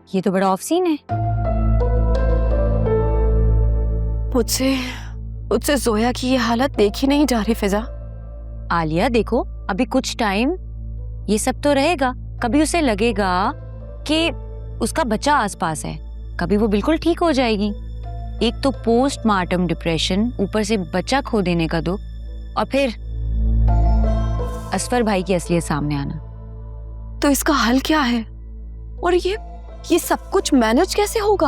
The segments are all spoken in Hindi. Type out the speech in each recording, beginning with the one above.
ये तो बड़ा ऑफ सीन है। मुझसे मुझसे जोया की ये हालत देखी नहीं जा रही फिजा। आलिया देखो, अभी कुछ टाइम ये सब तो रहेगा, कभी उसे लगेगा कि उसका बच्चा आसपास है, कभी वो बिल्कुल ठीक हो जाएगी। एक तो पोस्टमार्टम डिप्रेशन, ऊपर से बच्चा खो देने का दुख, और फिर असफर भाई की असलियत सामने आना। तो इसका हल क्या है? और ये सब कुछ मैनेज कैसे होगा?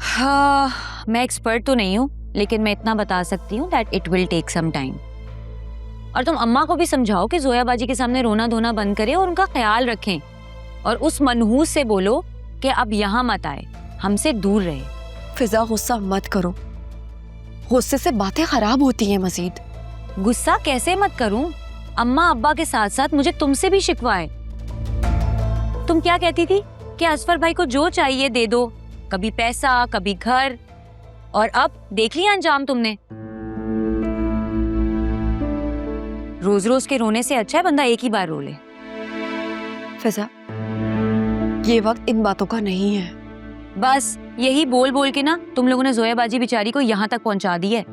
हाँ, मैं एक्सपर्ट तो नहीं हूँ, लेकिन मैं इतना बता सकती हूँ that it will take some time. और तुम अम्मा को भी समझाओ कि जोया बाजी के सामने रोना धोना बंद करें और उनका ख्याल रखें, और उस मनहूस से बोलो कि अब यहाँ मत आए, हमसे दूर रहे। फिजा गुस्सा मत करो, गुस्से से बातें खराब होती हैं मजीद। गुस्सा कैसे मत करूं? अम्मा अब्बा के साथ साथ मुझे तुमसे भी शिकवा है। तुम क्या कहती थी कि असफर भाई को जो चाहिए दे दो, कभी पैसा कभी घर, और अब देख लिया अंजाम तुमने। रोज रोज के रोने से अच्छा है बंदा एक ही बार रो ले। फिजा, ये वक्त इन बातों का नहीं है। बस यही बोल बोल के ना तुम लोगों ने जोया बाजी बेचारी को यहाँ तक पहुंचा दी है।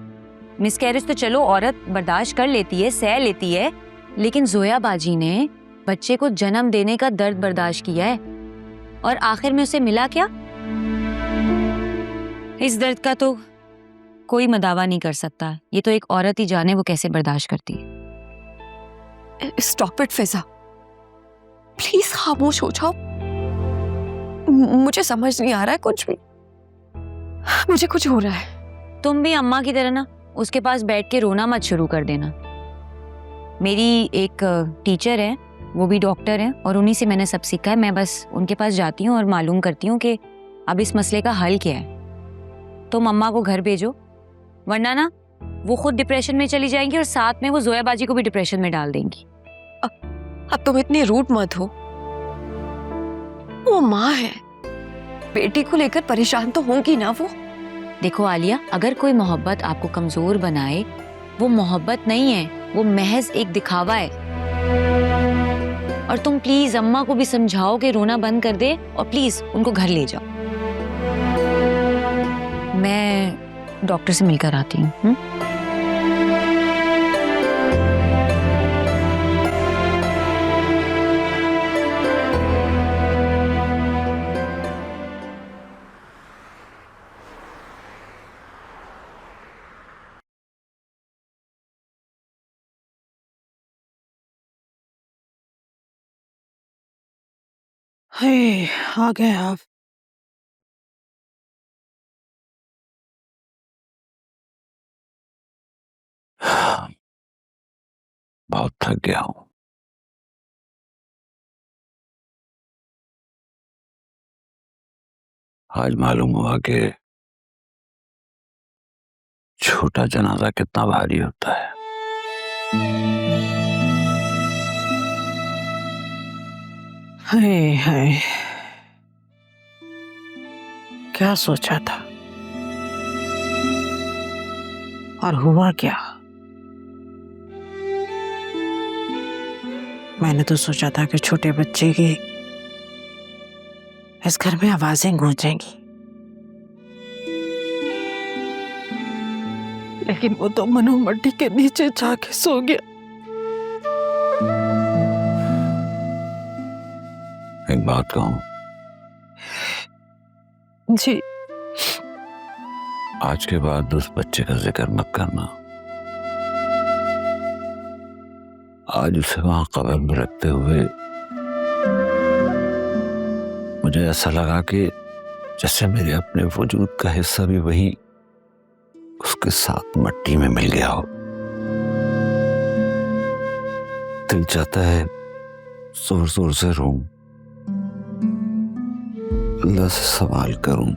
मिसकैरेज तो चलो औरत बर्दाश्त कर लेती है, सह लेती है, लेकिन जोया बाजी ने बच्चे को जन्म देने का दर्द बर्दाश्त किया है, और आखिर में उसे मिला क्या? इस दर्द का तो कोई मदावा नहीं कर सकता, ये तो एक औरत ही जाने वो कैसे बर्दाश्त करती है। स्टॉप इट फिजा, प्लीज खामोश हो जाओ। मुझे समझ नहीं आ रहा है कुछ भी, मुझे कुछ हो रहा है। तुम भी अम्मा की तरह ना उसके पास बैठ के रोना मत शुरू कर देना। मेरी एक टीचर है, वो भी डॉक्टर हैं, और उन्हीं से मैंने सब सीखा है। मैं बस उनके पास जाती हूँ और मालूम करती हूँ कि अब इस मसले का हल क्या है। तुम अम्मा को घर भेजो, वरना ना वो खुद डिप्रेशन में चली जाएंगी और साथ में वो जोया बाजी को भी डिप्रेशन में डाल देंगी। अब तुम इतनी रूड मत हो, वो माँ है, बेटी को लेकर परेशान तो होगी ना वो। देखो आलिया, अगर कोई मोहब्बत आपको कमजोर बनाए, वो मोहब्बत नहीं है, वो महज एक दिखावा है। और तुम प्लीज अम्मा को भी समझाओ कि रोना बंद कर दे, और प्लीज उनको घर ले जाओ। मैं डॉक्टर से मिलकर आती हूँ। हे, आ गए आप। बहुत थक गया हूं। आज मालूम हुआ कि छोटा जनाजा कितना भारी होता है। हाय हाय, क्या सोचा था और हुआ क्या? मैंने तो सोचा था कि छोटे बच्चे की इस घर में आवाजें गूंजेंगी, लेकिन वो तो मनु मट्टी के नीचे जाके सो गया। एक बात कहूं? जी। आज के बाद उस बच्चे का जिक्र मत करना। आज उसे वहां कब्र में रखते हुए मुझे ऐसा लगा कि जैसे मेरे अपने वजूद का हिस्सा भी वही उसके साथ मट्टी में मिल गया हो। दिल चाहता है जोर जोर से रोऊं, अल्लाह से सवाल करूं।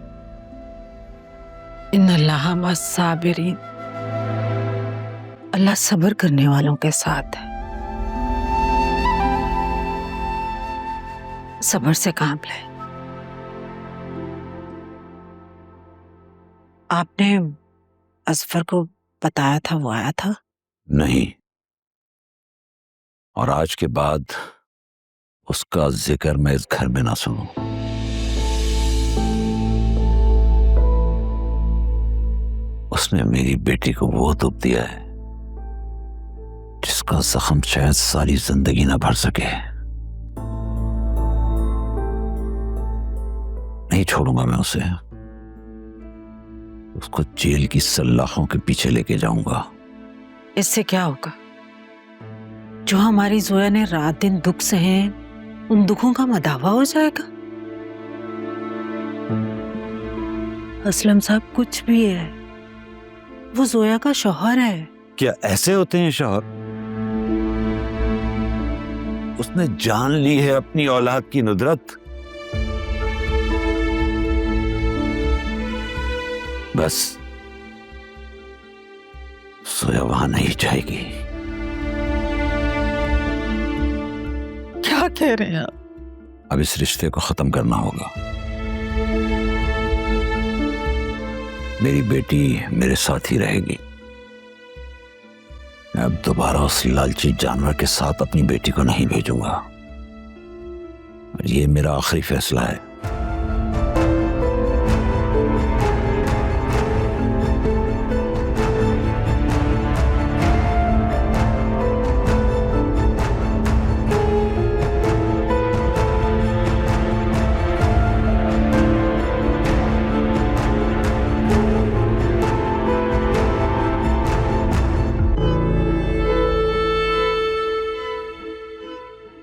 इन्नल्लाह मस्साबिरीन, अल्लाह सब्र करने वालों के साथ है। सब्र से काम ले। आपने असफर को बताया था वो आया था? नहीं, और आज के बाद उसका जिक्र मैं इस घर में ना सुनूं। उसने मेरी बेटी को वो दुख दिया है जिसका जख्म शायद सारी जिंदगी ना भर सके। नहीं छोड़ूंगा मैं उसे, उसको जेल की सलाखों के पीछे लेके जाऊंगा। इससे क्या होगा? जो हमारी जोया ने रात दिन दुख सहे, उन दुखों का मदावा हो जाएगा। असलम साहब कुछ भी है, वो जोया का शौहर है। क्या ऐसे होते हैं शौहर? उसने जान ली है अपनी औलाद की नुदरत। बस जोया वहां नहीं जाएगी। क्या कह रहे हैं आप? अब इस रिश्ते को खत्म करना होगा। मेरी बेटी मेरे साथ ही रहेगी। मैं अब दोबारा उस लालची जानवर के साथ अपनी बेटी को नहीं भेजूंगा। और ये मेरा आखिरी फैसला है।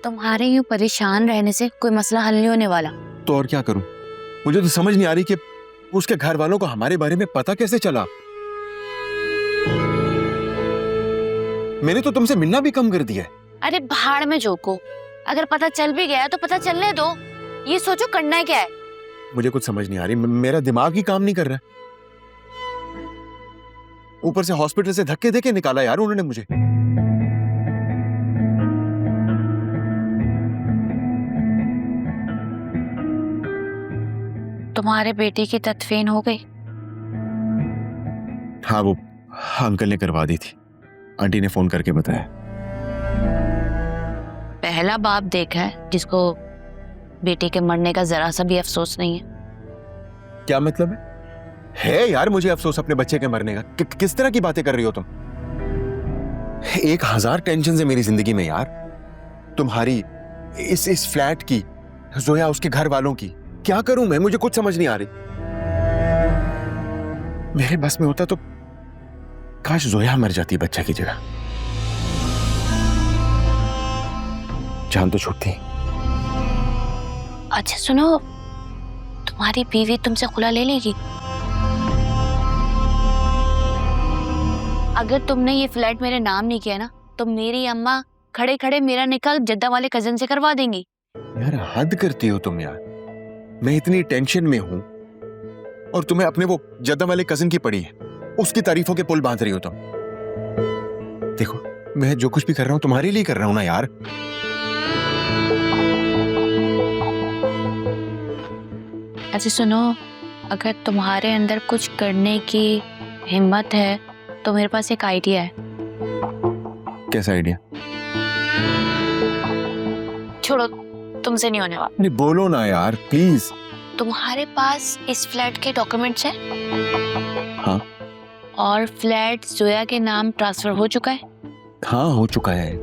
तुम्हारे यूं परेशान रहने से कोई मसला हल नहीं होने वाला। तो और क्या करूं? मुझे तो समझ नहीं आ रही कि उसके घर वालों को हमारे बारे में पता कैसे चला। मैंने तो तुमसे मिलना भी कम कर दिया है। अरे भाड़ में झोंको, अगर पता चल भी गया तो पता चलने दो। ये सोचो करना है क्या है। मुझे कुछ समझ नहीं आ रही, मेरा दिमाग ही काम नहीं कर रहा। ऊपर से हॉस्पिटल से धक्के देके निकाला यार उन्होंने मुझे। तुम्हारे बेटे की तदफीन हो गई? हाँ, वो अंकल ने करवा दी थी, आंटी ने फोन करके बताया। पहला बाप देखा है जिसको बेटे के मरने का जरा सा भी अफसोस नहीं है। क्या मतलब है यार मुझे अफसोस अपने बच्चे के मरने का? किस तरह की बातें कर रही हो तुम? 1000 टेंशन है मेरी जिंदगी में यार। तुम्हारी, इस फ्लैट की, जोया उसके घर वालों की। क्या करूं मैं? मुझे कुछ समझ नहीं आ रही। मेरे बस में होता तो काश जोया मर जाती बच्चे की जगह। जान तो छूटती। अच्छा सुनो, तुम्हारी बीवी तुमसे खुला ले लेगी? अगर तुमने ये फ्लैट मेरे नाम नहीं किया ना तो मेरी अम्मा खड़े खड़े मेरा निकाह जद्दा वाले कजन से करवा देंगी। यार हद करती हो तुम यार। मैं इतनी टेंशन में हूं और तुम्हें अपने वो जद्दा वाले कजन की पड़ी है, उसकी तारीफों के पुल बांध रही हो तुम। देखो मैं जो कुछ भी कर रहा हूं तुम्हारे लिए कर रहा हूं ना यार। अच्छा सुनो, अगर तुम्हारे अंदर कुछ करने की हिम्मत है तो मेरे पास एक आइडिया है। कैसा आइडिया? छोड़ो, तुमसे नहीं होने वाला। नहीं बोलो ना यार प्लीज। तुम्हारे पास इस फ्लैट के डॉक्यूमेंट्स हैं? हाँ। और फ्लैट जोया के नाम ट्रांसफर हो चुका है? हाँ हो चुका है।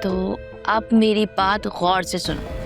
तो अब मेरी बात गौर से सुनो।